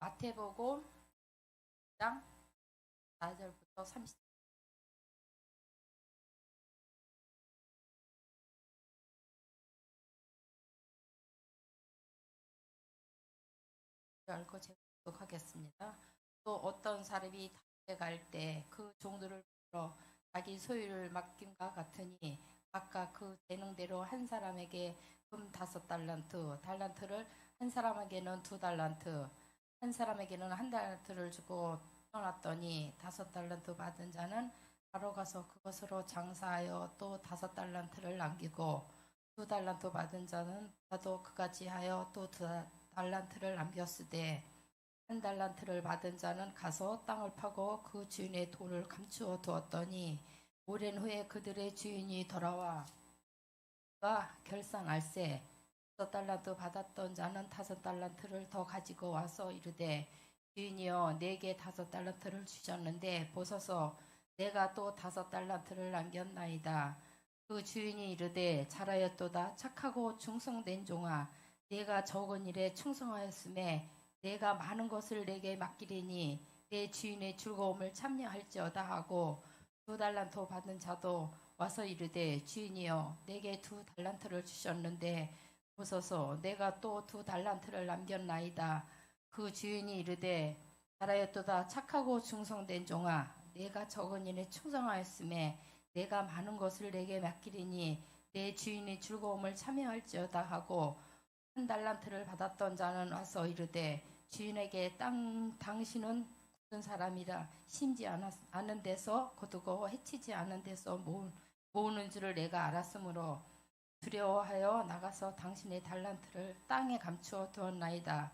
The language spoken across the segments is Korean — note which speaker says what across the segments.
Speaker 1: 마태복음 1장 4절부터 30절. 알고 제가 하겠습니다. 또 어떤 사람이 다에 갈 때 그 종들을 불러 자기 소유를 맡김과 같으니 각각 그 재능대로 한 사람에게 금 5달란트, 달란트를 한 사람에게는 2달란트, 한 사람에게는 1달란트를 주고 떠났더니 5달란트 받은 자는 바로 가서 그것으로 장사하여 또 5달란트를 남기고 2달란트 받은 자는 나도 그같이 하여 또 2달란트를 남겼으되 1달란트를 받은 자는 가서 땅을 파고 그 주인의 돈을 감추어 두었더니 오랜 후에 그들의 주인이 돌아와 결산할세 5달란트 받았던 자는 5달란트를 더 가지고 와서 이르되 주인이여 내게 5달란트를 주셨는데 보소서 내가 또 5달란트를 남겼나이다. 그 주인이 이르되 잘하였도다. 착하고 충성된 종아 내가 적은 일에 충성하였음에 내가 많은 것을 내게 맡기리니 내 주인의 즐거움을 참여할지어다 하고 2달란트 받은 자도 와서 이르되 주인이여 내게 2달란트를 주셨는데 보소서 내가 또 2달란트를 남겼나이다. 그 주인이 이르되 잘하였도다. 착하고 충성된 종아 내가 적은 일에 충성하였음에 내가 많은 것을 내게 맡기리니 내 주인의 즐거움을 참여할지어다 하고 1달란트를 받았던 자는 와서 이르되 주인에게 당신은 굳은 사람이라 심지 않은 데서 거두고 해치지 않은 데서 모으는 줄을 내가 알았으므로 두려워하여 나가서 당신의 달란트를 땅에 감추어 두었나이다.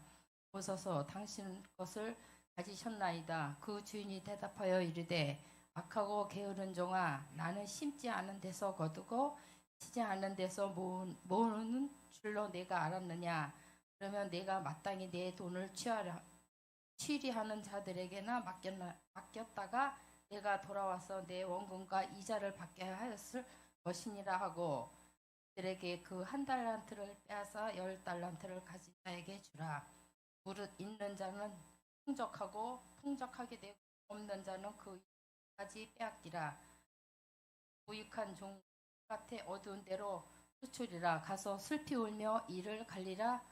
Speaker 1: 보소서 당신 것을 가지셨나이다. 그 주인이 대답하여 이르되 악하고 게으른 종아 나는 심지 않은 데서 거두고 치지 않은 데서 모으는 줄로 내가 알았느냐. 그러면 내가 마땅히 내 돈을 취리하는 자들에게나 맡겼다가 내가 돌아와서 내 원금과 이자를 받게 하였을 것이니라 하고 그들에게 그 1달란트를 빼앗아 10달란트를 가진 자에게 주라. 무릇 있는 자는 풍족하고 풍족하게 되고 없는 자는 그 까지 빼앗기라. 무익한 종 밭에 어두운 데로 수출이라. 가서 슬피 울며 이를 갈리라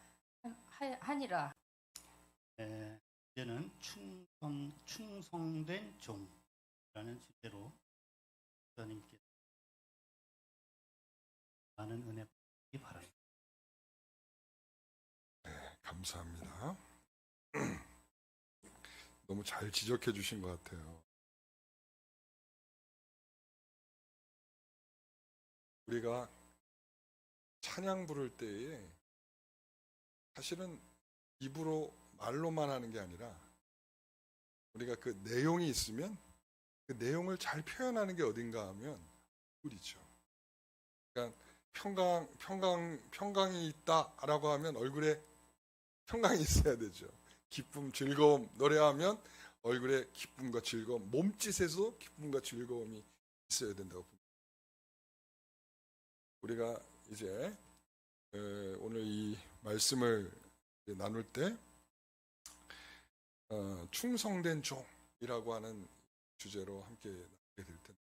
Speaker 1: 하니라.
Speaker 2: 이제는 충성된 종이라는 주제로 목사님께 많은 은혜 받기 바랍니다.
Speaker 3: 네, 감사합니다. 너무 잘 지적해 주신 것 같아요. 우리가 찬양 부를 때에 사실은 입으로 말로만 하는 게 아니라 우리가 그 내용이 있으면 그 내용을 잘 표현하는 게 어딘가 하면 얼굴이죠. 그러니까 평강이 있다라고 하면 얼굴에 평강이 있어야 되죠. 기쁨, 즐거움, 노래하면 얼굴에 기쁨과 즐거움, 몸짓에서 기쁨과 즐거움이 있어야 된다고 봅니다. 우리가 이제 오늘 이 말씀을 나눌 때 충성된 종이라고 하는 주제로 함께 나누게 될 텐데요.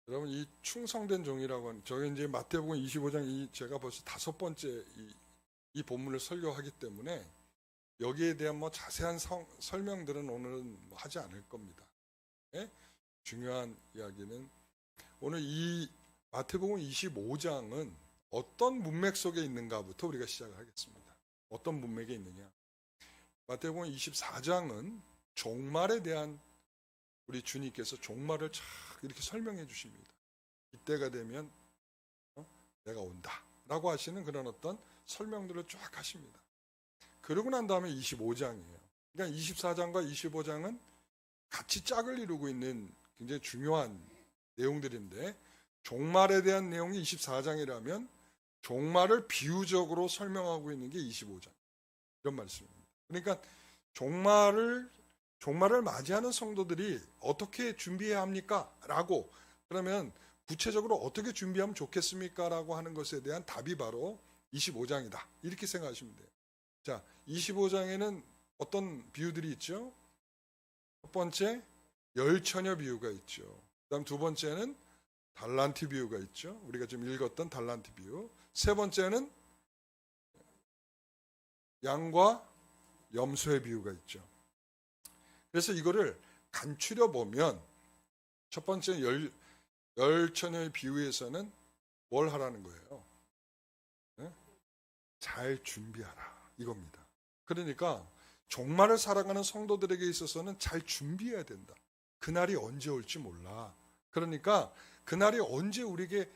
Speaker 3: 여러분 이 충성된 종이라고 하는 저희 이제 마태복음 25장 제가 벌써 5번째 이 본문을 설교하기 때문에 여기에 대한 뭐 자세한 설명들은 오늘은 하지 않을 겁니다. 네? 중요한 이야기는 오늘 이 마태복음 25장은 어떤 문맥 속에 있는가부터 우리가 시작을 하겠습니다. 어떤 문맥에 있느냐? 마태복음 24장은 종말에 대한 우리 주님께서 종말을 쫙 이렇게 설명해 주십니다. 이때가 되면 내가 온다 라고 하시는 그런 어떤 설명들을 쫙 하십니다. 그러고 난 다음에 25장이에요. 그러니까 24장과 25장은 같이 짝을 이루고 있는 굉장히 중요한 내용들인데 종말에 대한 내용이 24장이라면 종말을 비유적으로 설명하고 있는 게 25장. 이런 말씀입니다. 그러니까 종말을 맞이하는 성도들이 어떻게 준비해야 합니까? 라고 그러면 구체적으로 어떻게 준비하면 좋겠습니까? 라고 하는 것에 대한 답이 바로 25장이다. 이렇게 생각하시면 돼요. 자, 25장에는 어떤 비유들이 있죠? 첫 번째 열처녀 비유가 있죠. 그다음 두 번째는 달란트 비유가 있죠. 우리가 지금 읽었던 달란트 비유. 세 번째는 양과 염소의 비유가 있죠. 그래서 이거를 간추려 보면 첫 번째 열처녀의 비유에서는 뭘 하라는 거예요? 네? 잘 준비하라 이겁니다. 그러니까 종말을 살아가는 성도들에게 있어서는 잘 준비해야 된다. 그날이 언제 올지 몰라. 그러니까 그날이 언제 우리에게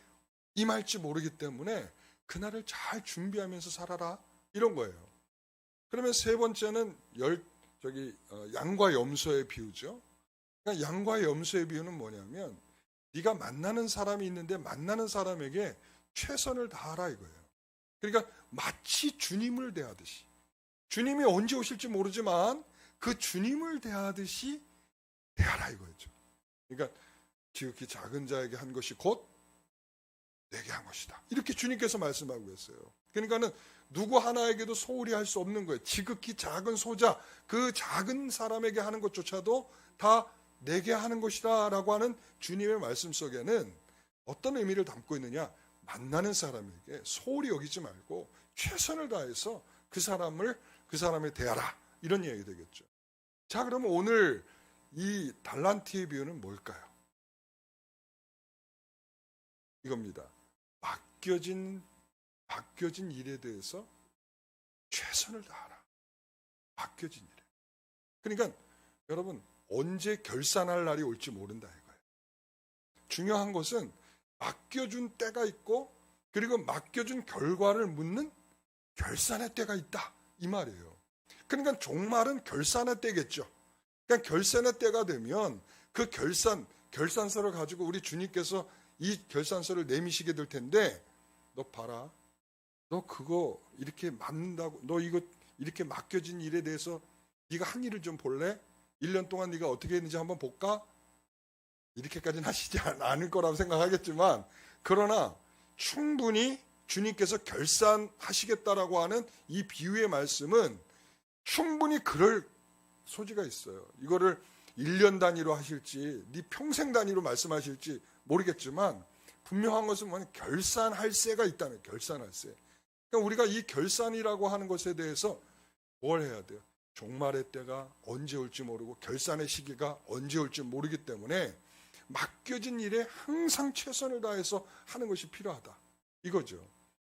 Speaker 3: 임할지 모르기 때문에 그날을 잘 준비하면서 살아라 이런 거예요. 그러면 세 번째는 양과 염소의 비유죠. 그러니까 양과 염소의 비유는 뭐냐면 네가 만나는 사람이 있는데 만나는 사람에게 최선을 다하라 이거예요. 그러니까 마치 주님을 대하듯이 주님이 언제 오실지 모르지만 그 주님을 대하듯이 대하라 이거죠. 그러니까 지극히 작은 자에게 한 것이 곧 내게 한 것이다. 이렇게 주님께서 말씀하고 계세요. 그러니까는 누구 하나에게도 소홀히 할 수 없는 거예요. 지극히 작은 소자, 그 작은 사람에게 하는 것조차도 다 내게 하는 것이다 라고 하는 주님의 말씀 속에는 어떤 의미를 담고 있느냐. 만나는 사람에게 소홀히 여기지 말고 최선을 다해서 그 사람에 대하라. 이런 얘기 되겠죠. 자, 그러면 오늘 이 달란트의 비유는 뭘까요? 이겁니다. 맡겨진 일에 대해서 최선을 다하라. 맡겨진 일에. 그러니까 여러분 언제 결산할 날이 올지 모른다 이거예요. 중요한 것은 맡겨준 때가 있고 그리고 맡겨준 결과를 묻는 결산의 때가 있다 이 말이에요. 그러니까 종말은 결산의 때겠죠. 그러니까 결산의 때가 되면 그 결산서를 가지고 우리 주님께서 이 결산서를 내미시게 될 텐데 너 봐라. 너 그거 이렇게 맡는다고 너 이거 이렇게 맡겨진 일에 대해서 네가 한 일을 좀 볼래? 1년 동안 네가 어떻게 했는지 한번 볼까? 이렇게까지는 하시지 않을 거라고 생각하겠지만 그러나 충분히 주님께서 결산하시겠다라고 하는 이 비유의 말씀은 충분히 그럴 소지가 있어요. 이거를 1년 단위로 하실지 네 평생 단위로 말씀하실지 모르겠지만 분명한 것은 뭐냐면 결산할 세가 있다는 거예요. 결산할 세. 그러니까 우리가 이 결산이라고 하는 것에 대해서 뭘 해야 돼요? 종말의 때가 언제 올지 모르고 결산의 시기가 언제 올지 모르기 때문에 맡겨진 일에 항상 최선을 다해서 하는 것이 필요하다. 이거죠.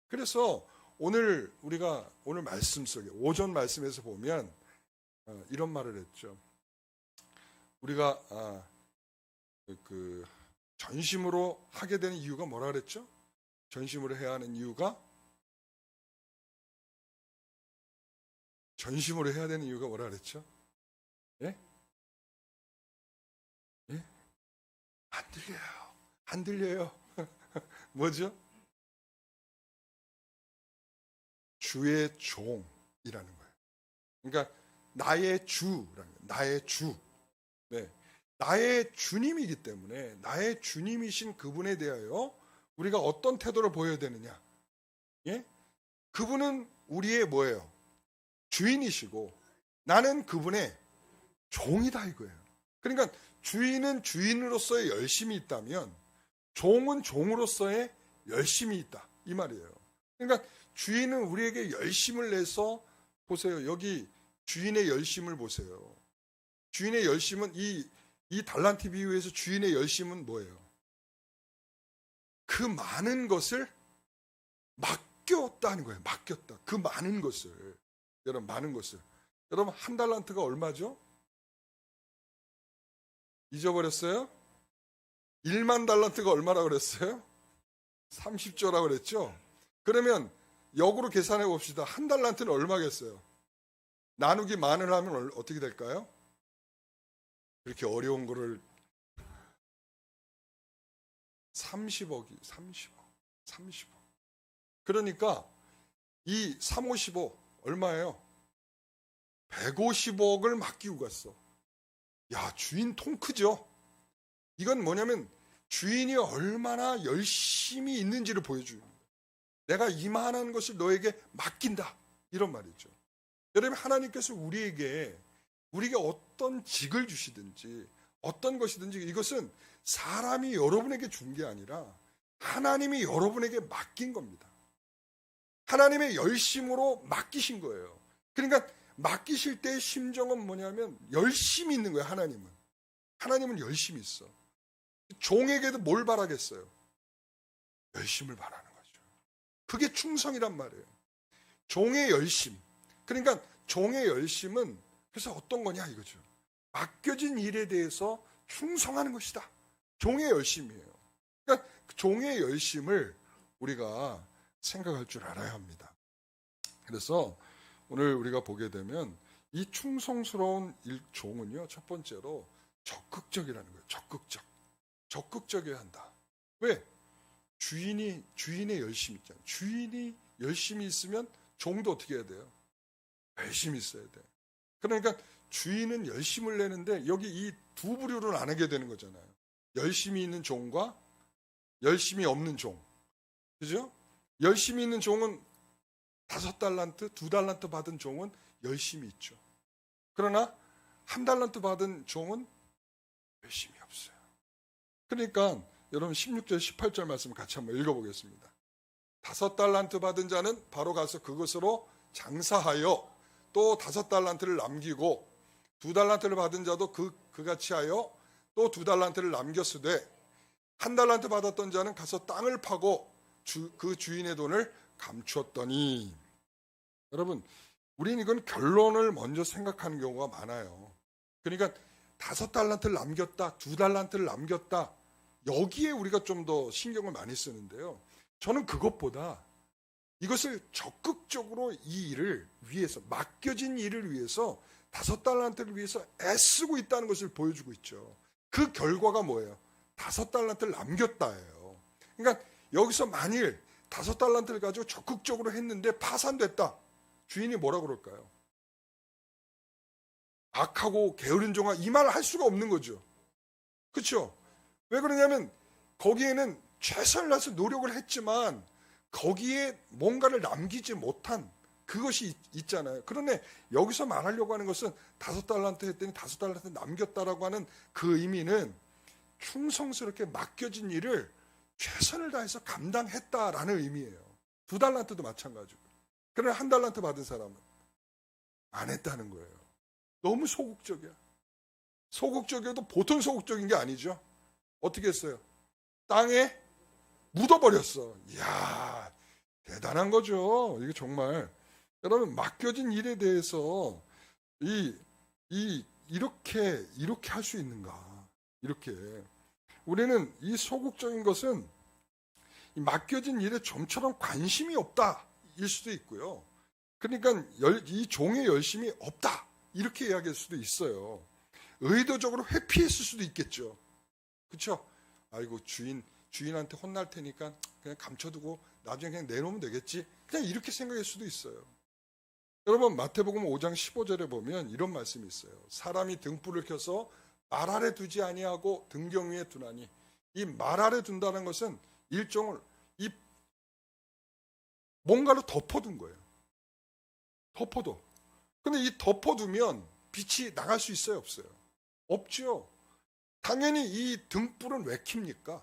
Speaker 3: 그래서 우리가 오늘 말씀 속에 오전 말씀에서 보면 이런 말을 했죠. 우리가 전심으로 하게 되는 이유가 뭐라 그랬죠? 전심으로 해야 하는 이유가 전심으로 해야 되는 이유가 뭐라 그랬죠? 예? 예? 안 들려요. 뭐죠? 주의 종이라는 거예요. 그러니까 나의 주라는 거예요. 나의 주. 네. 나의 주님이기 때문에 나의 주님이신 그분에 대하여 우리가 어떤 태도를 보여야 되느냐? 예? 그분은 우리의 뭐예요? 주인이시고 나는 그분의 종이다 이거예요. 그러니까 주인은 주인으로서의 열심이 있다면 종은 종으로서의 열심이 있다 이 말이에요. 그러니까 주인은 우리에게 열심을 내서 보세요. 여기 주인의 열심을 보세요. 주인의 열심은 이 달란트 비유에서 주인의 열심은 뭐예요? 그 많은 것을 맡겼다는 거예요. 맡겼다. 그 많은 것을. 여러분 많은 것을. 여러분 한 달란트가 얼마죠? 잊어버렸어요? 1만 달란트가 얼마라고 그랬어요? 30조라고 그랬죠? 그러면 역으로 계산해 봅시다. 한 달란트는 얼마겠어요? 나누기 만을 하면 어떻게 될까요? 그렇게 어려운 거를 30억이 30억. 그러니까 이 355 얼마예요? 150억을 맡기고 갔어. 야, 주인 통 크죠? 이건 뭐냐면 주인이 얼마나 열심히 있는지를 보여줘요. 내가 이만한 것을 너에게 맡긴다. 이런 말이죠. 여러분, 하나님께서 우리에게 어떤 직을 주시든지 어떤 것이든지 이것은 사람이 여러분에게 준 게 아니라 하나님이 여러분에게 맡긴 겁니다. 하나님의 열심으로 맡기신 거예요. 그러니까 맡기실 때의 심정은 뭐냐면 열심히 있는 거예요. 하나님은 열심히 있어. 종에게도 뭘 바라겠어요? 열심을 바라는 거죠. 그게 충성이란 말이에요. 종의 열심. 그러니까 종의 열심은 그래서 어떤 거냐 이거죠. 맡겨진 일에 대해서 충성하는 것이다. 종의 열심이에요. 그러니까 종의 열심을 우리가 생각할 줄 알아야 합니다. 그래서 오늘 우리가 보게 되면 이 충성스러운 종은요, 첫 번째로 적극적이라는 거예요. 적극적이어야 한다. 왜? 주인의 열심이 있잖아요. 주인이 열심히 있으면 종도 어떻게 해야 돼요? 열심히 있어야 돼. 그러니까 주인은 열심을 내는데 여기 이 두 부류로 나누게 되는 거잖아요. 열심히 있는 종과 열심히 없는 종. 그죠? 열심히 있는 종은 5달란트, 2달란트 받은 종은 열심히 있죠. 그러나 1달란트 받은 종은 열심히 없어요. 그러니까 여러분 16절, 18절 말씀 같이 한번 읽어보겠습니다. 5달란트 받은 자는 바로 가서 그것으로 장사하여 또 5달란트를 남기고 2달란트를 받은 자도 그같이 하여 또 2달란트를 남겼으되 1달란트 받았던 자는 가서 땅을 파고 그 주인의 돈을 감추었더니. 여러분, 우리는 이건 결론을 먼저 생각하는 경우가 많아요. 그러니까 5달란트를 남겼다, 2달란트를 남겼다, 여기에 우리가 좀 더 신경을 많이 쓰는데요. 저는 그것보다 이것을 적극적으로 이 일을 위해서, 맡겨진 일을 위해서 5달란트를 위해서 애쓰고 있다는 것을 보여주고 있죠. 그 결과가 뭐예요? 5달란트를 남겼다예요. 그러니까 여기서 만일 5달란트를 가지고 적극적으로 했는데 파산됐다. 주인이 뭐라 그럴까요? 악하고 게으른 종아, 이 말을 할 수가 없는 거죠. 그렇죠? 왜 그러냐면 거기에는 최선을 다해서 노력을 했지만 거기에 뭔가를 남기지 못한 그것이 있잖아요. 그런데 여기서 말하려고 하는 것은 5달란트 했더니 5달란트 남겼다라고 하는 그 의미는 충성스럽게 맡겨진 일을 최선을 다해서 감당했다라는 의미예요. 2달란트도 마찬가지고. 그러나 1달란트 받은 사람은 안 했다는 거예요. 너무 소극적이야. 소극적이어도 보통 소극적인 게 아니죠. 어떻게 했어요? 땅에 묻어버렸어. 이야, 대단한 거죠. 이게 정말. 여러분, 맡겨진 일에 대해서 이렇게 할 수 있는가? 이렇게. 우리는 이 소극적인 것은 이 맡겨진 일에 좀처럼 관심이 없다 일 수도 있고요. 그러니까 이 종의 열심이 없다 이렇게 이야기할 수도 있어요. 의도적으로 회피했을 수도 있겠죠. 그렇죠? 아이고 주인한테 혼날 테니까 그냥 감춰두고 나중에 그냥 내놓으면 되겠지. 그냥 이렇게 생각할 수도 있어요. 여러분, 마태복음 5장 15절에 보면 이런 말씀이 있어요. 사람이 등불을 켜서 말 아래 두지 아니하고 등경 위에 두나니. 이 말 아래 둔다는 것은 일종을 뭔가로 덮어둔 거예요. 덮어둬. 근데 이 덮어두면 빛이 나갈 수 있어요, 없어요? 없죠. 당연히 이 등불은 왜 킵니까?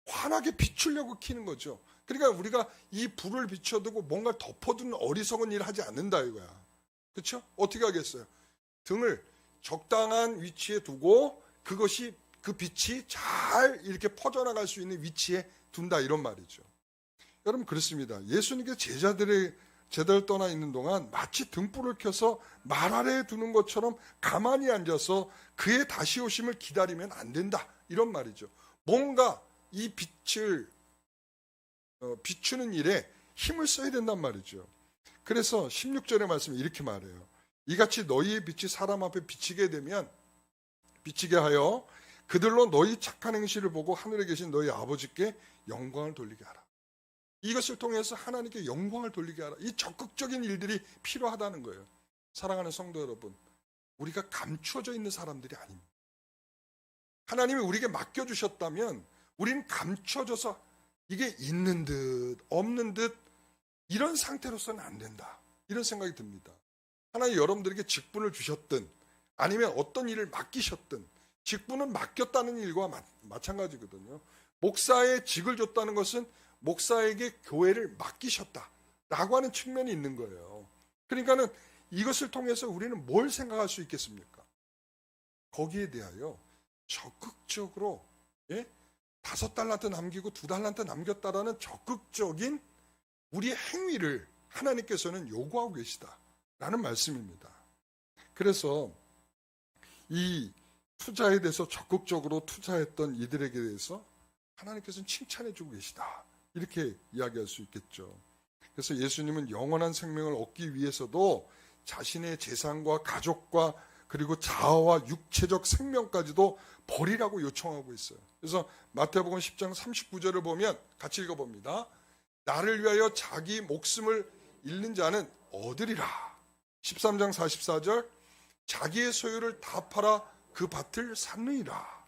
Speaker 3: 환하게 비추려고 켜는 거죠. 그러니까 우리가 이 불을 비춰두고 뭔가 덮어두는 어리석은 일을 하지 않는다 이거야. 그렇죠? 어떻게 하겠어요? 등을 적당한 위치에 두고 그것이 그 빛이 잘 이렇게 퍼져나갈 수 있는 위치에 둔다 이런 말이죠. 여러분, 그렇습니다. 예수님께서 제자들 떠나 있는 동안 마치 등불을 켜서 말 아래에 두는 것처럼 가만히 앉아서 그의 다시 오심을 기다리면 안 된다 이런 말이죠. 뭔가 이 빛을 비추는 일에 힘을 써야 된단 말이죠. 그래서 16절의 말씀에 이렇게 말해요. 이같이 너희의 빛이 사람 앞에 비치게 하여 그들로 너희 착한 행실을 보고 하늘에 계신 너희 아버지께 영광을 돌리게 하라. 이것을 통해서 하나님께 영광을 돌리게 하라. 이 적극적인 일들이 필요하다는 거예요. 사랑하는 성도 여러분, 우리가 감추어져 있는 사람들이 아닙니다. 하나님이 우리에게 맡겨주셨다면 우리는 감춰져서 이게 있는 듯 없는 듯 이런 상태로서는 안 된다. 이런 생각이 듭니다. 하나님 여러분들에게 직분을 주셨든 아니면 어떤 일을 맡기셨든 직분은 맡겼다는 일과 마찬가지거든요. 목사의 직을 줬다는 것은 목사에게 교회를 맡기셨다라고 하는 측면이 있는 거예요. 그러니까는 이것을 통해서 우리는 뭘 생각할 수 있겠습니까? 거기에 대하여 적극적으로 5달란트 남기고 2달란트 남겼다라는 적극적인 우리의 행위를 하나님께서는 요구하고 계시다라는 말씀입니다. 그래서 이 투자에 대해서 적극적으로 투자했던 이들에게 대해서 하나님께서는 칭찬해 주고 계시다. 이렇게 이야기할 수 있겠죠. 그래서 예수님은 영원한 생명을 얻기 위해서도 자신의 재산과 가족과 그리고 자아와 육체적 생명까지도 버리라고 요청하고 있어요. 그래서 마태복음 10장 39절을 보면 같이 읽어봅니다. 나를 위하여 자기 목숨을 잃는 자는 얻으리라. 13장 44절 자기의 소유를 다 팔아 그 밭을 샀느니라.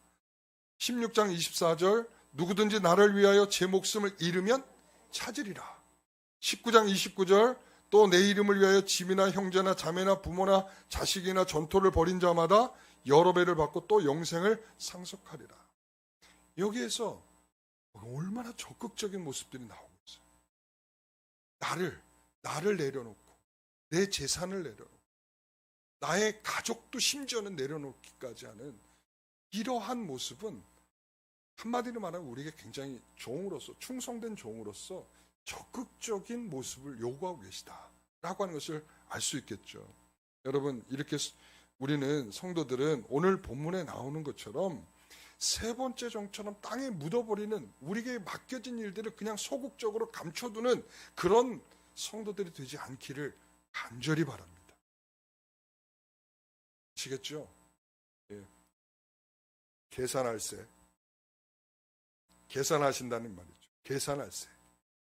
Speaker 3: 16장 24절 누구든지 나를 위하여 제 목숨을 잃으면 찾으리라. 19장 29절 또 내 이름을 위하여 집이나 형제나 자매나 부모나 자식이나 전토를 벌인 자마다 여러 배를 받고 또 영생을 상속하리라. 여기에서 얼마나 적극적인 모습들이 나오고 있어요. 나를 내려놓고 내 재산을 내려놓고 나의 가족도 심지어는 내려놓기까지 하는 이러한 모습은 한마디로 말하면 우리에게 굉장히 종으로서 충성된 종으로서 적극적인 모습을 요구하고 계시다라고 하는 것을 알 수 있겠죠. 여러분 이렇게 우리는 성도들은 오늘 본문에 나오는 것처럼 세 번째 종처럼 땅에 묻어버리는 우리에게 맡겨진 일들을 그냥 소극적으로 감춰두는 그런 성도들이 되지 않기를 간절히 바랍니다. 아시겠죠? 예. 계산할세. 계산하신다는 말이죠. 계산할세.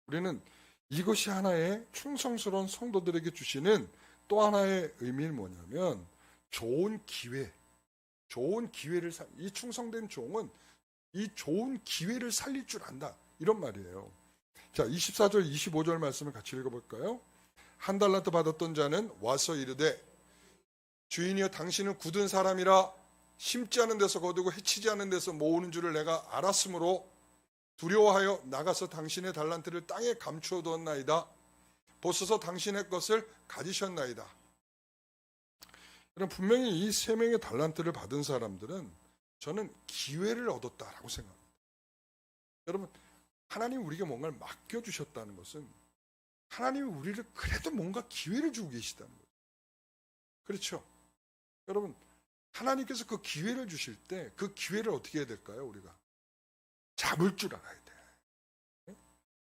Speaker 3: 우리는 이것이 하나의 충성스러운 성도들에게 주시는 또 하나의 의미는 뭐냐면 좋은 기회를 이 충성된 종은 이 좋은 기회를 살릴 줄 안다. 이런 말이에요. 자, 24절 25절 말씀을 같이 읽어볼까요? 한 달란트 받았던 자는 와서 이르되 주인이여 당신은 굳은 사람이라 심지 않은 데서 거두고 해치지 않은 데서 모으는 줄을 내가 알았으므로 두려워하여 나가서 당신의 달란트를 땅에 감추어 두었나이다. 보소서 당신의 것을 가지셨나이다. 여러분 분명히 이 세 명의 달란트를 받은 사람들은 저는 기회를 얻었다라고 생각합니다. 여러분 하나님 우리에게 뭔가를 맡겨주셨다는 것은 하나님이 우리를 그래도 뭔가 기회를 주고 계시다는 거예요. 그렇죠? 여러분 하나님께서 그 기회를 주실 때 그 기회를 어떻게 해야 될까요? 우리가 잡을 줄 알아야 돼.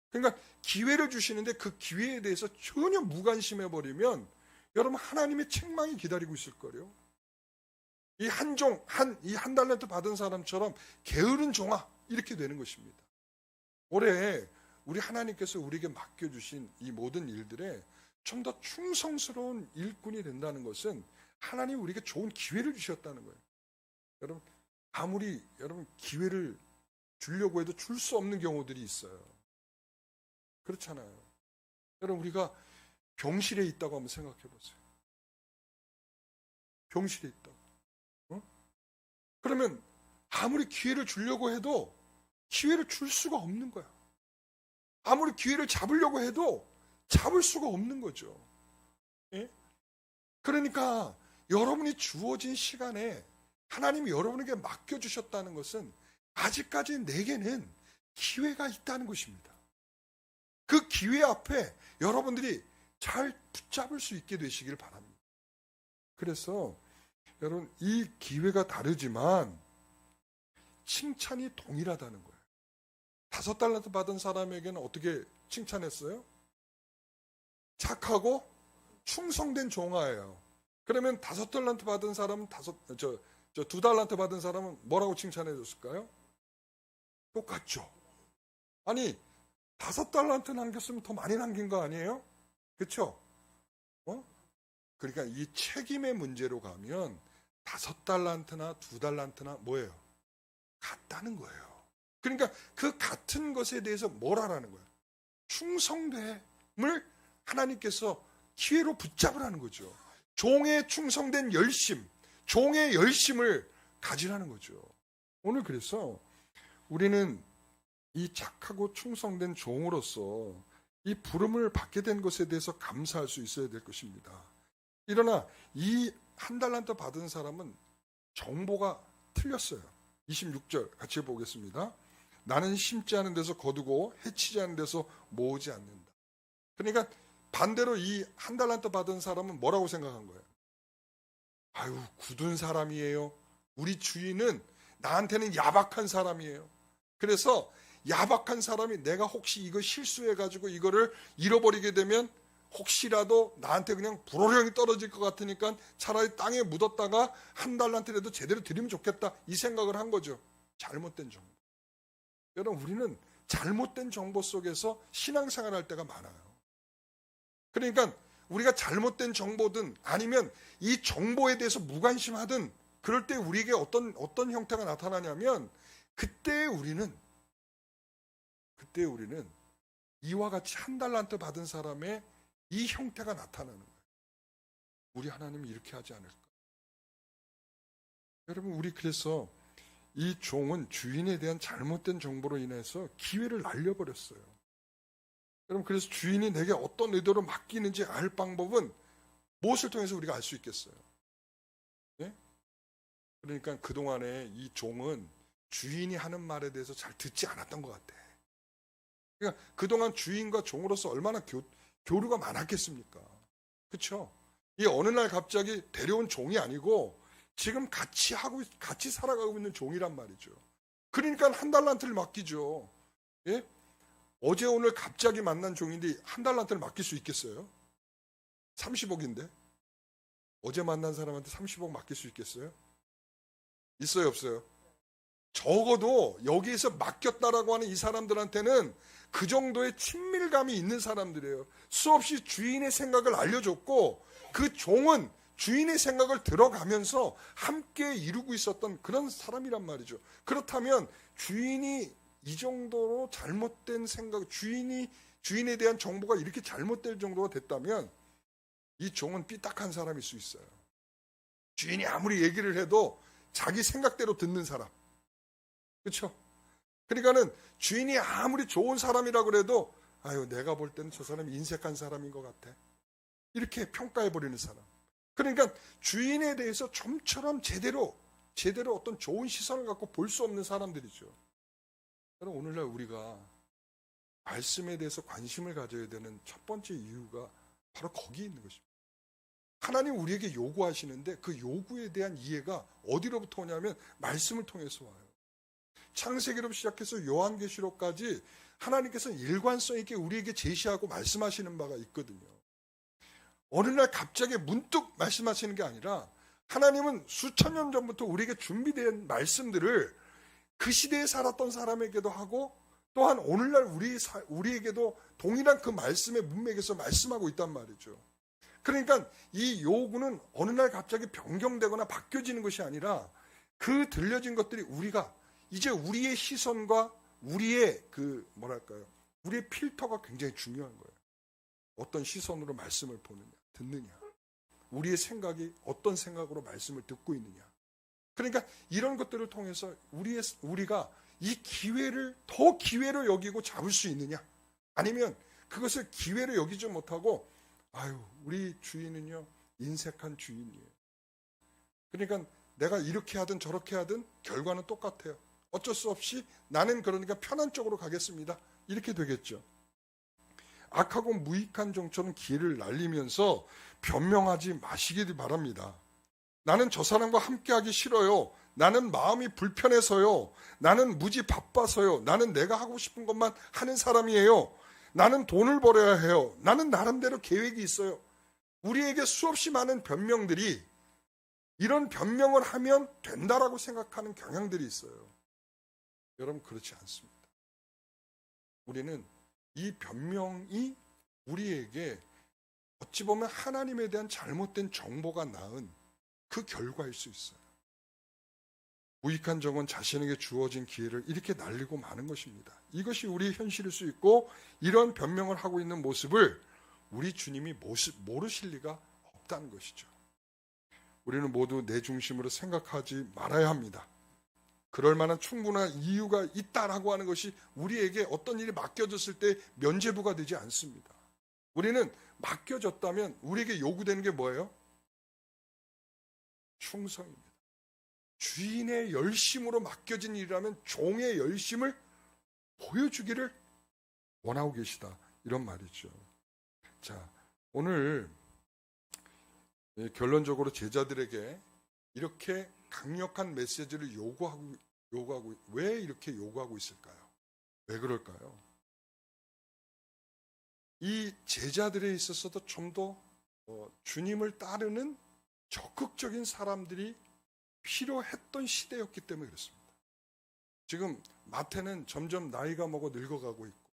Speaker 3: 그러니까 기회를 주시는데 그 기회에 대해서 전혀 무관심해버리면 여러분 하나님의 책망이 기다리고 있을 거예요. 이 한 달란트 받은 사람처럼 게으른 종아 이렇게 되는 것입니다. 올해 우리 하나님께서 우리에게 맡겨주신 이 모든 일들에 좀 더 충성스러운 일꾼이 된다는 것은 하나님 우리에게 좋은 기회를 주셨다는 거예요. 여러분 아무리 여러분 기회를 주려고 해도 줄 수 없는 경우들이 있어요. 그렇잖아요. 여러분 우리가 병실에 있다고 한번 생각해 보세요. 병실에 있다고. 그러면 아무리 기회를 주려고 해도 기회를 줄 수가 없는 거야. 아무리 기회를 잡으려고 해도 잡을 수가 없는 거죠. 예? 그러니까 여러분이 주어진 시간에 하나님이 여러분에게 맡겨주셨다는 것은 아직까지 내게는 기회가 있다는 것입니다. 그 기회 앞에 여러분들이 잘 붙잡을 수 있게 되시길 바랍니다. 그래서 여러분 이 기회가 다르지만 칭찬이 동일하다는 거예요. 5달란트 받은 사람에게는 어떻게 칭찬했어요? 착하고 충성된 종아예요. 그러면 5달란트 받은 사람은 2달란트 받은 사람은 뭐라고 칭찬해 줬을까요? 똑같죠. 아니 5달란트 남겼으면 더 많이 남긴 거 아니에요? 그렇죠? 그러니까 이 책임의 문제로 가면 5달란트나 2달란트나 뭐예요? 같다는 거예요. 그러니까 그 같은 것에 대해서 뭘 하라는 거예요? 충성됨을 하나님께서 기회로 붙잡으라는 거죠. 종에 충성된 열심, 종의 열심을 가지라는 거죠. 오늘 그래서 우리는 이 착하고 충성된 종으로서 이 부름을 받게 된 것에 대해서 감사할 수 있어야 될 것입니다. 그러나 이 한 달란트 받은 사람은 정보가 틀렸어요. 26절 같이 보겠습니다. 나는 심지 않은 데서 거두고 해치지 않은 데서 모으지 않는다. 그러니까 반대로 이 한 달란트 받은 사람은 뭐라고 생각한 거예요? 아유, 굳은 사람이에요. 우리 주인은 나한테는 야박한 사람이에요. 그래서 야박한 사람이 내가 혹시 이거 실수해가지고 이거를 잃어버리게 되면 혹시라도 나한테 그냥 불호령이 떨어질 것 같으니까 차라리 땅에 묻었다가 한 달란트라도 제대로 드리면 좋겠다. 이 생각을 한 거죠. 잘못된 정보. 여러분, 우리는 잘못된 정보 속에서 신앙생활 할 때가 많아요. 그러니까 우리가 잘못된 정보든 아니면 이 정보에 대해서 무관심하든 그럴 때 우리에게 어떤 형태가 나타나냐면 그때 우리는 이와 같이 한 달란트 받은 사람의 이 형태가 나타나는 거예요. 우리 하나님이 이렇게 하지 않을까? 여러분, 우리 그래서 이 종은 주인에 대한 잘못된 정보로 인해서 기회를 날려버렸어요. 여러분, 그래서 주인이 내게 어떤 의도로 맡기는지 알 방법은 무엇을 통해서 우리가 알 수 있겠어요? 네? 그러니까 그동안에 이 종은 주인이 하는 말에 대해서 잘 듣지 않았던 것 같아. 그러니까 그동안 주인과 종으로서 얼마나 교류가 많았겠습니까? 그렇죠? 이 어느 날 갑자기 데려온 종이 아니고 지금 같이 살아가고 있는 종이란 말이죠. 그러니까 한 달란트를 맡기죠. 예? 어제 오늘 갑자기 만난 종인데 한 달란트를 맡길 수 있겠어요? 30억인데 어제 만난 사람한테 30억 맡길 수 있겠어요? 있어요, 없어요? 적어도 여기에서 맡겼다라고 하는 이 사람들한테는 그 정도의 친밀감이 있는 사람들이에요. 수없이 주인의 생각을 알려줬고 그 종은 주인의 생각을 들어가면서 함께 이루고 있었던 그런 사람이란 말이죠. 그렇다면 주인이 이 정도로 잘못된 생각, 주인에 대한 정보가 이렇게 잘못될 정도가 됐다면 이 종은 삐딱한 사람일 수 있어요. 주인이 아무리 얘기를 해도 자기 생각대로 듣는 사람. 그렇죠? 그러니까는 주인이 아무리 좋은 사람이라고 그래도 아유, 내가 볼 때는 저 사람이 인색한 사람인 것 같아. 이렇게 평가해버리는 사람. 그러니까 주인에 대해서 좀처럼 제대로 어떤 좋은 시선을 갖고 볼 수 없는 사람들이죠. 그럼 오늘날 우리가 말씀에 대해서 관심을 가져야 되는 첫 번째 이유가 바로 거기에 있는 것입니다. 하나님 우리에게 요구하시는데 그 요구에 대한 이해가 어디로부터 오냐면 말씀을 통해서 와요. 창세기로 시작해서 요한계시록까지 하나님께서는 일관성 있게 우리에게 제시하고 말씀하시는 바가 있거든요. 어느 날 갑자기 문득 말씀하시는 게 아니라 하나님은 수천 년 전부터 우리에게 준비된 말씀들을 그 시대에 살았던 사람에게도 하고 또한 오늘날 우리에게도 동일한 그 말씀의 문맥에서 말씀하고 있단 말이죠. 그러니까 이 요구는 어느 날 갑자기 변경되거나 바뀌어지는 것이 아니라 그 들려진 것들이 우리가 이제 우리의 시선과 우리의 우리의 필터가 굉장히 중요한 거예요. 어떤 시선으로 말씀을 보느냐, 듣느냐. 우리의 생각이 어떤 생각으로 말씀을 듣고 있느냐. 그러니까 이런 것들을 통해서 우리가 이 기회를 더 기회로 여기고 잡을 수 있느냐. 아니면 그것을 기회로 여기지 못하고 아유, 우리 주인은요 인색한 주인이에요. 그러니까 내가 이렇게 하든 저렇게 하든 결과는 똑같아요. 어쩔 수 없이 나는 그러니까 편한 쪽으로 가겠습니다. 이렇게 되겠죠. 악하고 무익한 종처럼 기회를 날리면서 변명하지 마시길 바랍니다. 나는 저 사람과 함께하기 싫어요. 나는 마음이 불편해서요. 나는 무지 바빠서요. 나는 내가 하고 싶은 것만 하는 사람이에요. 나는 돈을 벌어야 해요. 나는 나름대로 계획이 있어요. 우리에게 수없이 많은 변명들이 이런 변명을 하면 된다라고 생각하는 경향들이 있어요. 여러분 그렇지 않습니다. 우리는 이 변명이 우리에게 어찌 보면 하나님에 대한 잘못된 정보가 낳은 그 결과일 수 있어요. 무익한 정은 자신에게 주어진 기회를 이렇게 날리고 마는 것입니다. 이것이 우리의 현실일 수 있고 이런 변명을 하고 있는 모습을 우리 주님이 모르실 리가 없다는 것이죠. 우리는 모두 내 중심으로 생각하지 말아야 합니다. 그럴 만한 충분한 이유가 있다라고 하는 것이 우리에게 어떤 일이 맡겨졌을 때 면죄부가 되지 않습니다. 우리는 맡겨졌다면 우리에게 요구되는 게 뭐예요? 충성입니다. 주인의 열심으로 맡겨진 일이라면 종의 열심을 보여주기를 원하고 계시다. 이런 말이죠. 자, 오늘 결론적으로 제자들에게 이렇게 강력한 메시지를 요구하고 왜 이렇게 요구하고 있을까요? 왜 그럴까요? 이 제자들에 있어서도 좀 더 주님을 따르는 적극적인 사람들이 필요했던 시대였기 때문에 그렇습니다. 지금 마태는 점점 나이가 먹어 늙어가고 있고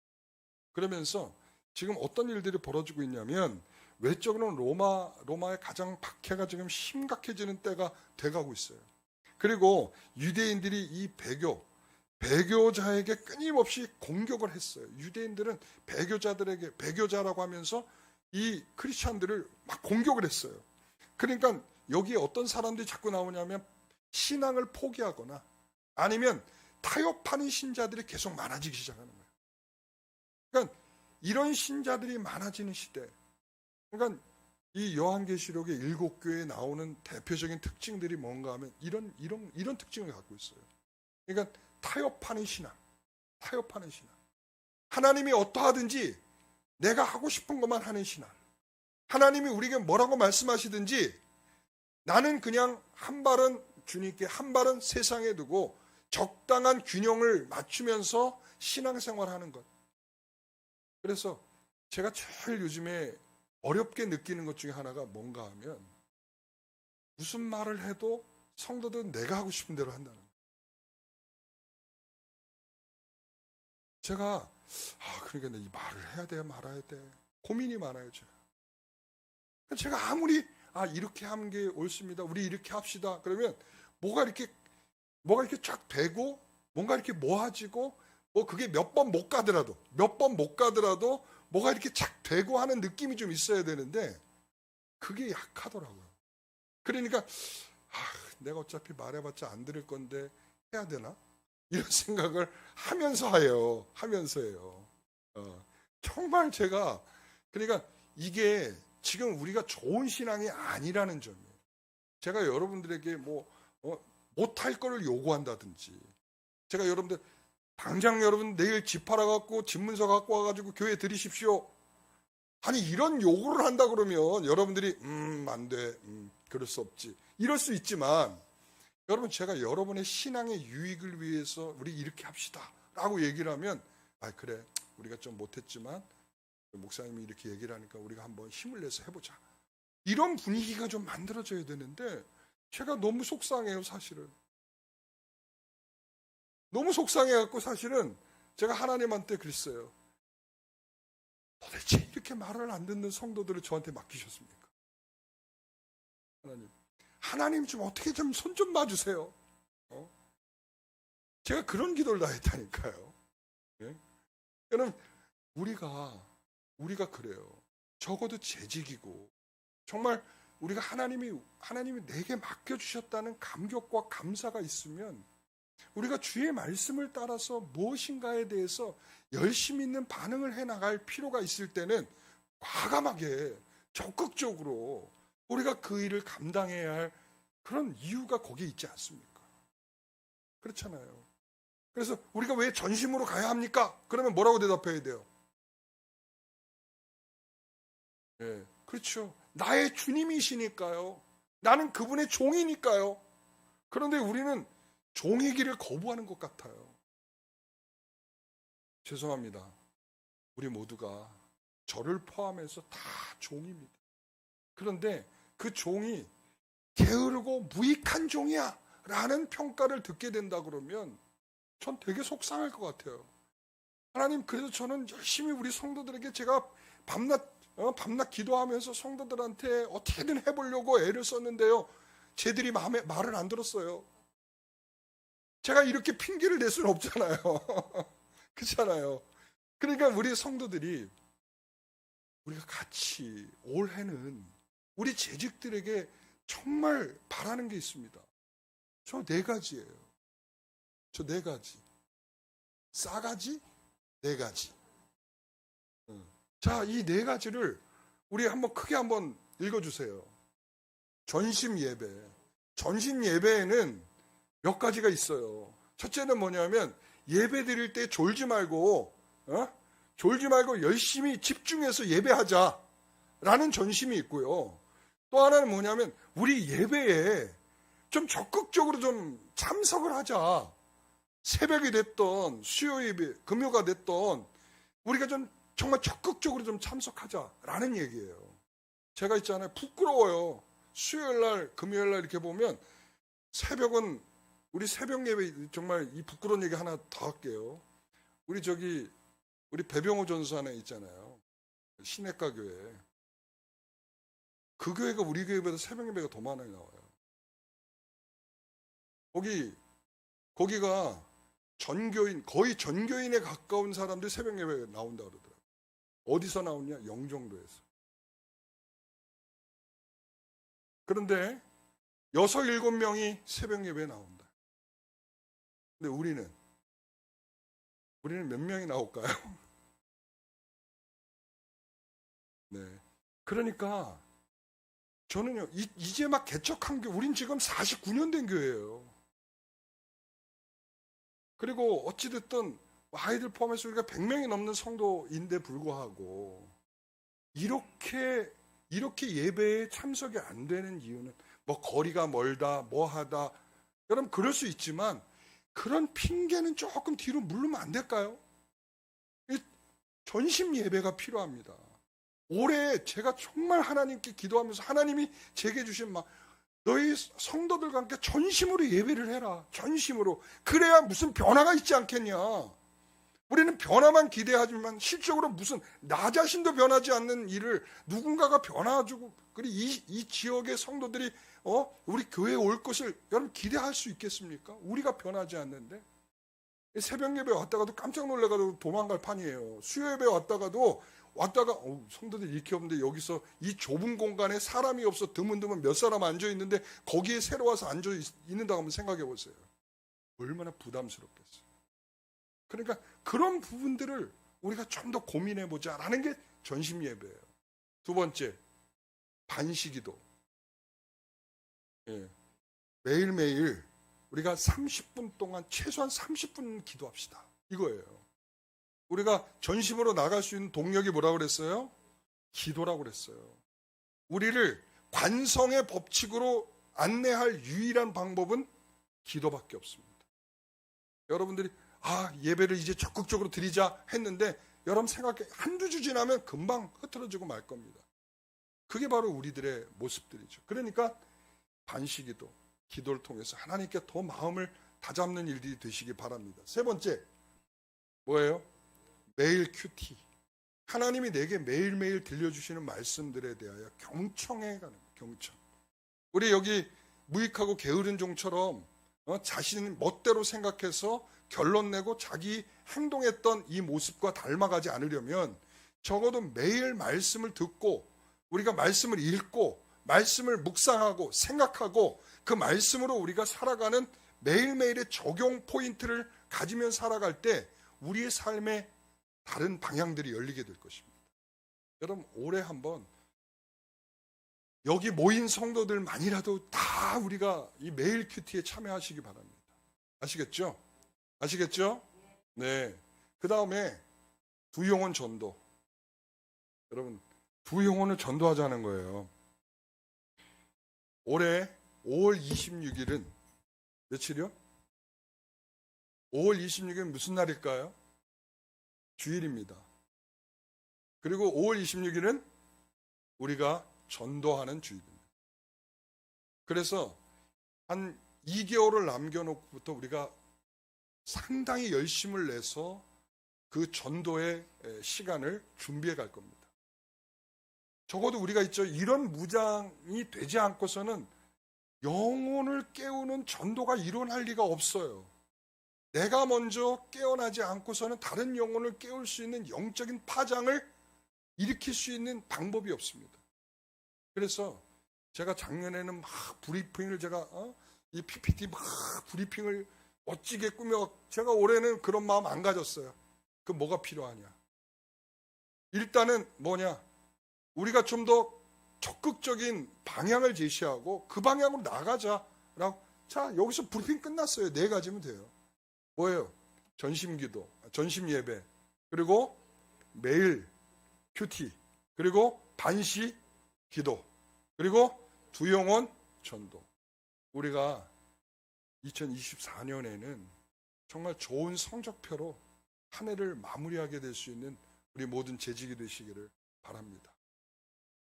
Speaker 3: 그러면서 지금 어떤 일들이 벌어지고 있냐면 외적으로는 로마의 가장 박해가 지금 심각해지는 때가 돼가고 있어요. 그리고 유대인들이 이 배교자에게 끊임없이 공격을 했어요. 유대인들은 배교자라고 하면서 이 크리스찬들을 막 공격을 했어요. 그러니까 여기에 어떤 사람들이 자꾸 나오냐면 신앙을 포기하거나 아니면 타협하는 신자들이 계속 많아지기 시작하는 거예요. 그러니까 이런 신자들이 많아지는 시대. 그러니까 이 요한계시록의 7교회에 나오는 대표적인 특징들이 뭔가 하면 이런 특징을 갖고 있어요. 그러니까 타협하는 신앙. 하나님이 어떠하든지 내가 하고 싶은 것만 하는 신앙. 하나님이 우리에게 뭐라고 말씀하시든지 나는 그냥 한 발은 주님께 한 발은 세상에 두고 적당한 균형을 맞추면서 신앙생활하는 것. 그래서 제가 제일 요즘에 어렵게 느끼는 것 중에 하나가 뭔가 하면 무슨 말을 해도 성도들은 내가 하고 싶은 대로 한다는 거예요. 제가 그러니까 이 말을 해야 돼 말아야 돼 고민이 많아요. 제가 아무리 이렇게 하는 게 옳습니다. 우리 이렇게 합시다. 그러면 뭐가 이렇게 쫙 되고 뭔가 이렇게 모아지고 그게 몇 번 못 가더라도 뭐가 이렇게 착 되고 하는 느낌이 좀 있어야 되는데 그게 약하더라고요. 그러니까 내가 어차피 말해봤자 안 들을 건데 해야 되나? 이런 생각을 하면서요. 정말 제가 그러니까 이게 지금 우리가 좋은 신앙이 아니라는 점이에요. 제가 여러분들에게 못할 거를 요구한다든지 제가 여러분들 당장 여러분 내일 집 팔아갖고 집문서 갖고 와가지고 교회 드리십시오. 아니 이런 요구를 한다 그러면 여러분들이 안 돼. 그럴 수 없지. 이럴 수 있지만 여러분 제가 여러분의 신앙의 유익을 위해서 우리 이렇게 합시다 라고 얘기를 하면 그래 우리가 좀 못했지만 목사님이 이렇게 얘기를 하니까 우리가 한번 힘을 내서 해보자. 이런 분위기가 좀 만들어져야 되는데 제가 너무 속상해요. 사실은 너무 속상해갖고 사실은 제가 하나님한테 그랬어요. 도대체 이렇게 말을 안 듣는 성도들을 저한테 맡기셨습니까? 하나님 좀 어떻게 좀 손 좀 봐주세요. 제가 그런 기도를 다 했다니까요. 네? 여러분 우리가 그래요. 적어도 재직이고 정말 우리가 하나님이 내게 맡겨주셨다는 감격과 감사가 있으면 우리가 주의 말씀을 따라서 무엇인가에 대해서 열심히 있는 반응을 해나갈 필요가 있을 때는 과감하게 적극적으로 우리가 그 일을 감당해야 할 그런 이유가 거기에 있지 않습니까? 그렇잖아요. 그래서 우리가 왜 전심으로 가야 합니까? 그러면 뭐라고 대답해야 돼요? 네, 그렇죠. 나의 주님이시니까요. 나는 그분의 종이니까요. 그런데 우리는 종의 길을 거부하는 것 같아요. 죄송합니다. 우리 모두가 저를 포함해서 다 종입니다. 그런데 그 종이 게으르고 무익한 종이야 라는 평가를 듣게 된다 그러면 전 되게 속상할 것 같아요. 하나님 그래서 저는 열심히 우리 성도들에게 제가 밤낮 기도하면서 성도들한테 어떻게든 해보려고 애를 썼는데요. 쟤들이 말을 안 들었어요. 제가 이렇게 핑계를 댈 수는 없잖아요. 그렇잖아요. 그러니까 우리 성도들이 우리가 같이 올해는 우리 재직들에게 정말 바라는 게 있습니다. 저 4가지예요. 저 4가지. 싸가지, 4가지. 자, 이 4가지를 우리 한번 크게 한번 읽어주세요. 전심 예배. 전심 예배에는 몇 가지가 있어요. 첫째는 뭐냐면 예배 드릴 때 졸지 말고 열심히 집중해서 예배하자라는 전심이 있고요. 또 하나는 뭐냐면 우리 예배에 좀 적극적으로 좀 참석을 하자. 새벽이 됐던 수요 예배, 금요가 됐던 우리가 좀 정말 적극적으로 좀 참석하자라는 얘기예요. 제가 있잖아요. 부끄러워요. 수요일 날, 금요일 날 이렇게 보면 새벽은 우리 새벽 예배 정말 이 부끄러운 얘기 하나 더 할게요. 우리 배병호 전사네 있잖아요. 시내가 교회. 그 교회가 우리 교회보다 새벽 예배가 더 많이 나와요. 거기가 거의 전교인에 가까운 사람들이 새벽 예배에 나온다 그러더라고요. 어디서 나오냐? 영종도에서. 그런데 6, 7명이 새벽 예배에 나온다. 근데 우리는 몇 명이 나올까요? 네. 그러니까 저는요, 이제 막 개척한 교회, 우린 지금 49년 된 교회예요. 그리고 어찌됐든 아이들 포함해서 우리가 100명이 넘는 성도인데 불구하고 이렇게 예배에 참석이 안 되는 이유는 뭐 거리가 멀다, 뭐 하다. 여러분 그럴 수 있지만 그런 핑계는 조금 뒤로 물르면 안 될까요? 전심 예배가 필요합니다. 올해 제가 정말 하나님께 기도하면서 하나님이 제게 주신 너희 성도들과 함께 전심으로 예배를 해라. 전심으로. 그래야 무슨 변화가 있지 않겠냐. 우리는 변화만 기대하지만 실적으로 무슨 나 자신도 변하지 않는 일을 누군가가 변화주고 그리고 이 지역의 성도들이 우리 교회에 올 것을 여러분 기대할 수 있겠습니까? 우리가 변하지 않는데. 새벽 예배 왔다가도 깜짝 놀라가지고 도망갈 판이에요. 수요 예배 왔다가 성도들이 이렇게 없는데 여기서 이 좁은 공간에 사람이 없어 드문드문 몇 사람 앉아 있는데 거기에 새로 와서 앉아 있는다고 한번 생각해 보세요. 얼마나 부담스럽겠어요. 그러니까 그런 부분들을 우리가 좀 더 고민해 보자라는 게 전심 예배예요. 두 번째, 반시기도. 매일매일 우리가 30분 동안 최소한 30분 기도합시다. 이거예요. 우리가 전심으로 나갈 수 있는 동력이 뭐라고 그랬어요? 기도라고 그랬어요. 우리를 관성의 법칙으로 안내할 유일한 방법은 기도밖에 없습니다. 여러분들이 예배를 이제 적극적으로 드리자 했는데 여러분 생각해 한두 주 지나면 금방 흐트러지고 말 겁니다. 그게 바로 우리들의 모습들이죠. 그러니까 반시기도, 기도를 통해서 하나님께 더 마음을 다잡는 일들이 되시기 바랍니다. 세 번째, 뭐예요? 매일 큐티. 하나님이 내게 매일매일 들려주시는 말씀들에 대하여 경청해 가는 경청. 우리 여기 무익하고 게으른 종처럼 자신 멋대로 생각해서 결론 내고 자기 행동했던 이 모습과 닮아가지 않으려면 적어도 매일 말씀을 듣고 우리가 말씀을 읽고 말씀을 묵상하고 생각하고 그 말씀으로 우리가 살아가는 매일매일의 적용 포인트를 가지면 살아갈 때 우리의 삶에 다른 방향들이 열리게 될 것입니다. 여러분 올해 한번 여기 모인 성도들만이라도 다 우리가 이 매일 큐티에 참여하시기 바랍니다. 아시겠죠? 아시겠죠? 네. 그 다음에 두 영혼 전도. 여러분 두 영혼을 전도하자는 거예요. 올해 5월 26일은 며칠이요? 5월 26일은 무슨 날일까요? 주일입니다. 그리고 5월 26일은 우리가 전도하는 주일입니다. 그래서 한 2개월을 남겨놓고부터 우리가 상당히 열심을 내서 그 전도의 시간을 준비해 갈 겁니다. 적어도 우리가 있죠. 이런 무장이 되지 않고서는 영혼을 깨우는 전도가 일어날 리가 없어요. 내가 먼저 깨어나지 않고서는 다른 영혼을 깨울 수 있는 영적인 파장을 일으킬 수 있는 방법이 없습니다. 그래서 제가 작년에는 막 브리핑을 이 PPT 막 브리핑을 멋지게 꾸며 제가 올해는 그런 마음 안 가졌어요. 그 뭐가 필요하냐? 일단은 뭐냐? 우리가 좀 더 적극적인 방향을 제시하고 그 방향으로 나가자라고. 자, 여기서 브리핑 끝났어요. 4가지면 돼요. 뭐예요? 전심기도, 전심예배, 그리고 매일 큐티, 그리고 반시 기도, 그리고 두영원 전도. 우리가 2024년에는 정말 좋은 성적표로 한 해를 마무리하게 될 수 있는 우리 모든 재직이 되시기를 바랍니다.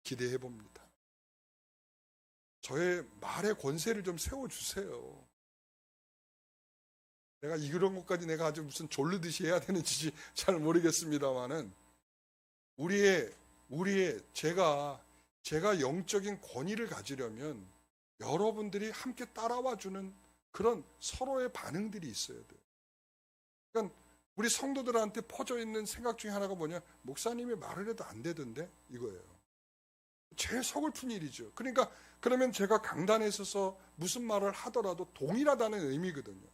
Speaker 3: 기대해 봅니다. 저의 말의 권세를 좀 세워주세요. 내가 이런 것까지 내가 아주 무슨 졸르듯이 해야 되는지 잘 모르겠습니다만은 우리의 제가 영적인 권위를 가지려면 여러분들이 함께 따라와 주는 그런 서로의 반응들이 있어야 돼요. 그러니까 우리 성도들한테 퍼져 있는 생각 중에 하나가 뭐냐? 목사님이 말을 해도 안 되던데 이거예요. 제일 서글픈 일이죠. 그러니까 그러면 제가 강단에 있어서 무슨 말을 하더라도 동일하다는 의미거든요.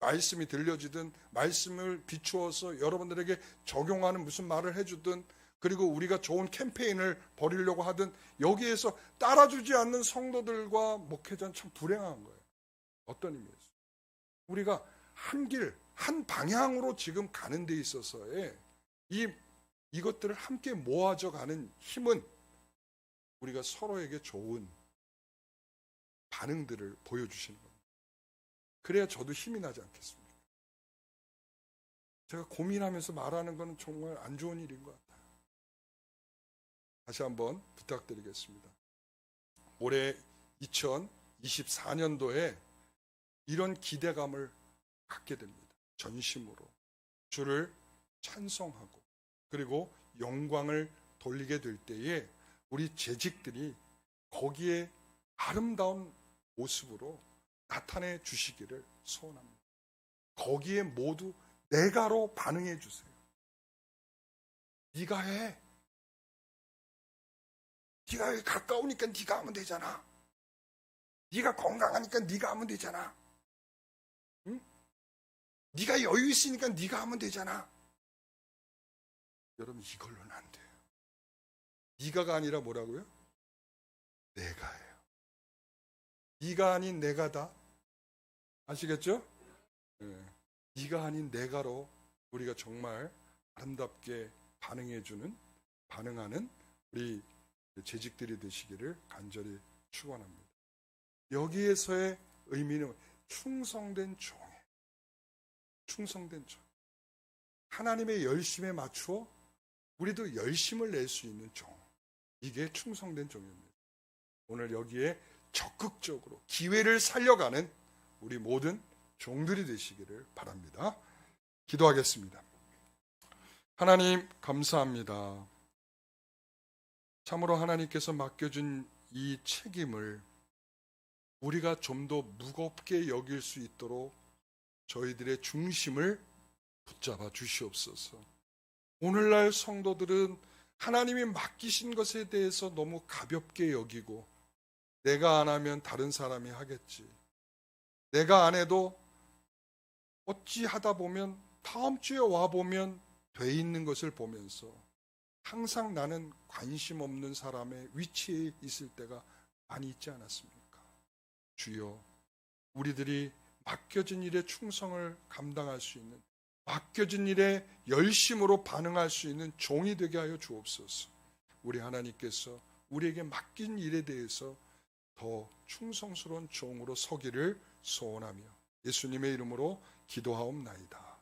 Speaker 3: 말씀이 들려지든 말씀을 비추어서 여러분들에게 적용하는 무슨 말을 해주든 그리고 우리가 좋은 캠페인을 벌이려고 하든 여기에서 따라주지 않는 성도들과 목회자는 참 불행한 거예요. 어떤 의미에서? 우리가 한 길, 한 방향으로 지금 가는 데 있어서의 이것들을 함께 모아져 가는 힘은 우리가 서로에게 좋은 반응들을 보여주시는 겁니다. 그래야 저도 힘이 나지 않겠습니까? 제가 고민하면서 말하는 것은 정말 안 좋은 일인 것 같아요. 다시 한번 부탁드리겠습니다. 올해 2024년도에 이런 기대감을 갖게 됩니다. 전심으로 주를 찬송하고 그리고 영광을 돌리게 될 때에 우리 재직들이 거기에 아름다운 모습으로 나타내 주시기를 소원합니다. 거기에 모두 내가로 반응해 주세요. 네가 해. 네가 가까우니까 네가 하면 되잖아. 네가 건강하니까 네가 하면 되잖아. 응? 네가 여유 있으니까 네가 하면 되잖아. 여러분 이걸로는 안 돼요. 네가가 아니라 뭐라고요? 내가예요. 네가 아닌 내가다. 아시겠죠? 네. 네가 아닌 내가로 우리가 정말 아름답게 반응하는 우리 재직들이 되시기를 간절히 축원합니다. 여기에서의 의미는 충성된 종이에요. 충성된 종. 하나님의 열심에 맞추어 우리도 열심을 낼 수 있는 종. 이게 충성된 종입니다. 오늘 여기에 적극적으로 기회를 살려가는 우리 모든 종들이 되시기를 바랍니다. 기도하겠습니다. 하나님 감사합니다. 참으로 하나님께서 맡겨준 이 책임을 우리가 좀 더 무겁게 여길 수 있도록 저희들의 중심을 붙잡아 주시옵소서. 오늘날 성도들은 하나님이 맡기신 것에 대해서 너무 가볍게 여기고 내가 안 하면 다른 사람이 하겠지. 내가 안 해도 어찌 하다 보면 다음 주에 와보면 돼 있는 것을 보면서 항상 나는 관심 없는 사람의 위치에 있을 때가 많이 있지 않았습니까? 주여, 우리들이 맡겨진 일에 충성을 감당할 수 있는, 맡겨진 일에 열심으로 반응할 수 있는 종이 되게 하여 주옵소서. 우리 하나님께서 우리에게 맡긴 일에 대해서 더 충성스러운 종으로 서기를 소원하며 예수님의 이름으로 기도하옵나이다.